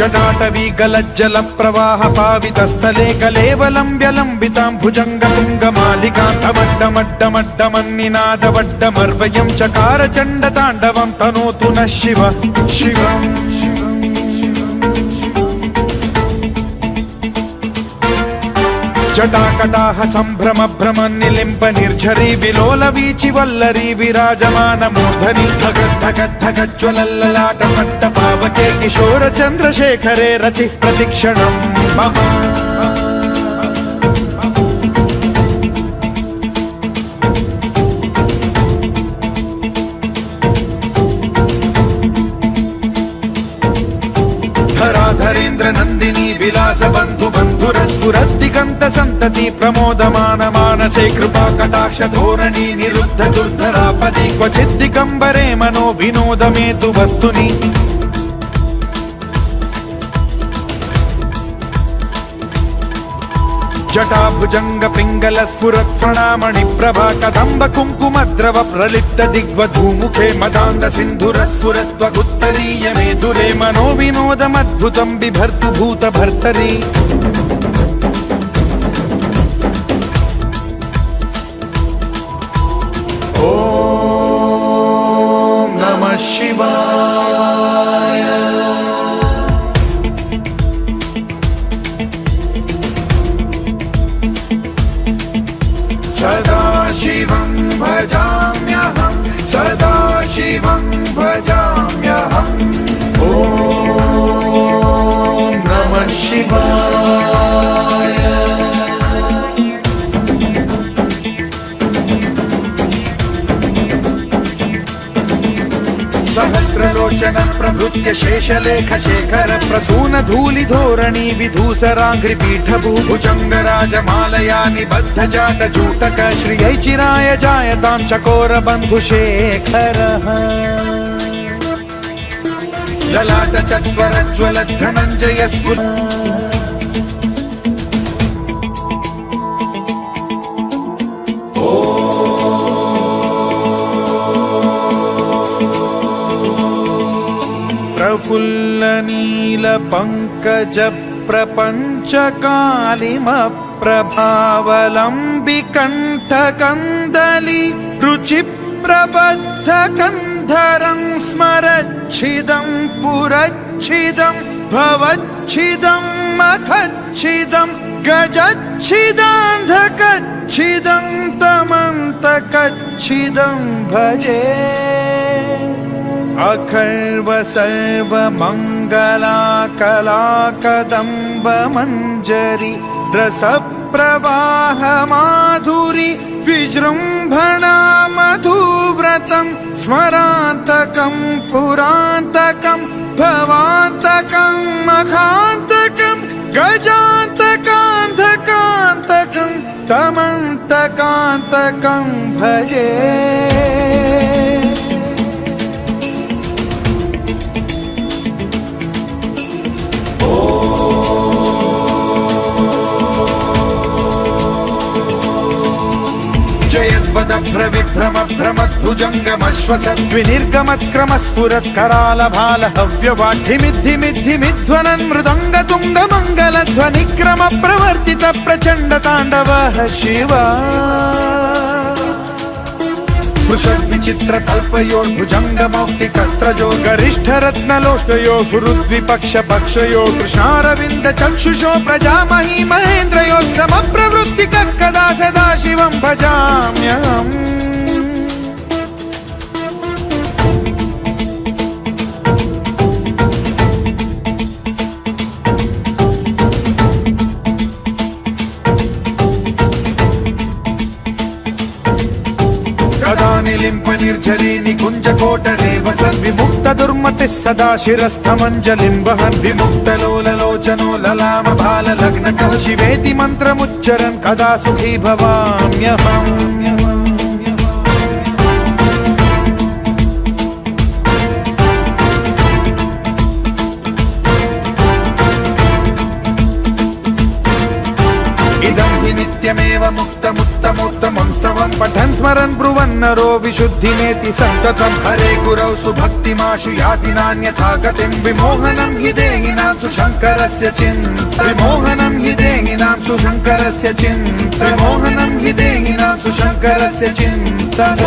जटाटवी गलज्जल प्रवाह पावितस्थले कलेवलम्ब्य लम्बितां भुजङ्गतुङ्गमालिकान्तमड्डमड्डमड्डमन्निनादवड्डमर्वयं चकार चण्डताण्डवं तनोतु नः शिव शिवम् जटाकटाह सम्भ्रम भ्रम निलिम्ब निर्झरी विलोल वीचि वल्लरी विराजमान मूर्धनि धगद्धगद्धगज्ज्वलल्ललाट पट्ट पावके किशोर चन्द्रशेखरे रति प्रतिक्षणं मम धराधरेन्द्र नन्दिनी विलास बन्धु बन्धुरस्फुरद्दिगन्त सन्तति प्रमोदमान मानसे कृपा कटाक्ष धोरणी निरुद्ध दुर्धरापदि क्वचिद्दिगम्बरे मनो विनोदमेतु वस्तुनि जटाभुजंग पिंगल स्फुरत् प्रणामणि प्रभा कदम्ब कुङ्कुमद्रव प्रलिप्त दिग्वधूमुखे मदान्द सिन्धुर स्फुरत्वगुत्तरीय मेदुरे मनो विनोदमद्भुतं बिभर्तु भूत भर्तरि ॐ नमः शिवाय सदा शिवं भजाम्यहं सदा शिवं भजाम्यहम् ॐ नमः शिवाय सहस्रलोचन प्रभृत्य शेषलेख शेखर प्रसून धूलि धोरणी विधूसराघ्रि पीठ भुजंगराजमालया निबद्ध जाट जूटक श्रियै चिराय जायतां चकोर बंधु शेखरः ललाट चत्वरज्वल धनञ्जय स्फुर प्रफुल्ल नील पंकज प्रपंच कालिम प्रभावलंबि कंठ कंदली रुचि प्रबद्ध कंधरं स्मरच्छिदं पुरच्छिदं भवच्छिदं मखच्छिदं गजच्छिदान्धकच्छिदं तमन्तकच्छिदं भजे अखर्व सर्व मंगला कला कदम्ब मंजरी रस प्रवाह माधुरी विजृंभणा मधुव्रतं स्मरान्तकं पुरान्तकं भवान्तकं मखान्तकं गजान्तकान्धकान्तकं तमन्तकान्तकं भजे विभ्रम भ्रमद्भुजङ्गमश्वसद्विनिर्गमत्क्रम स्फुरत् कराल भाल हव्यवाढ्यमिद्धिमिद्धिमिध्वनन् मृदङ्ग तुङ्ग मङ्गलध्वनिक्रम प्रवर्तित प्रचण्ड ताण्डवः शिवा स्पृशद्विचित्र कल्पयोर्भुजङ्ग मौक्तिकस्त्रजो गरिष्ठ रत्नलोष्टयो गुरुद्विपक्ष पक्षयो कृष्णारविन्द चक्षुषो प्रजामही महेन्द्रयो समप्रवृत्तिकः कदा सदा शिवं भजाम्यहम् निलिम्प निर्झरी निकुंज कोटरे वसन् विमुक्त दुर्मतिः सदा शिरस्थमञ्जलिं वहन् विमुक्त लोललोचनो ललाम भाल लग्नकः शिवेति मन्त्रमुच्चरन् कदा सुखी भवाम्यहम् इदं हि नित्यमेव मुक्तमुत्तमोत्तमं स्तवं पठन् स्मरन् स्मरन् ब्रुवन्नरो विशुद्धिमेति सन्ततं हरे गुरौ सुभक्तिमाशु याति नान्यथा गतिं विमोहनं हि देहिनां सुशङ्करस्य विमोहनं हि देहिनां सुशङ्करस्य विमोहनं हि देहिनां सुशङ्करस्य चिन्तनम्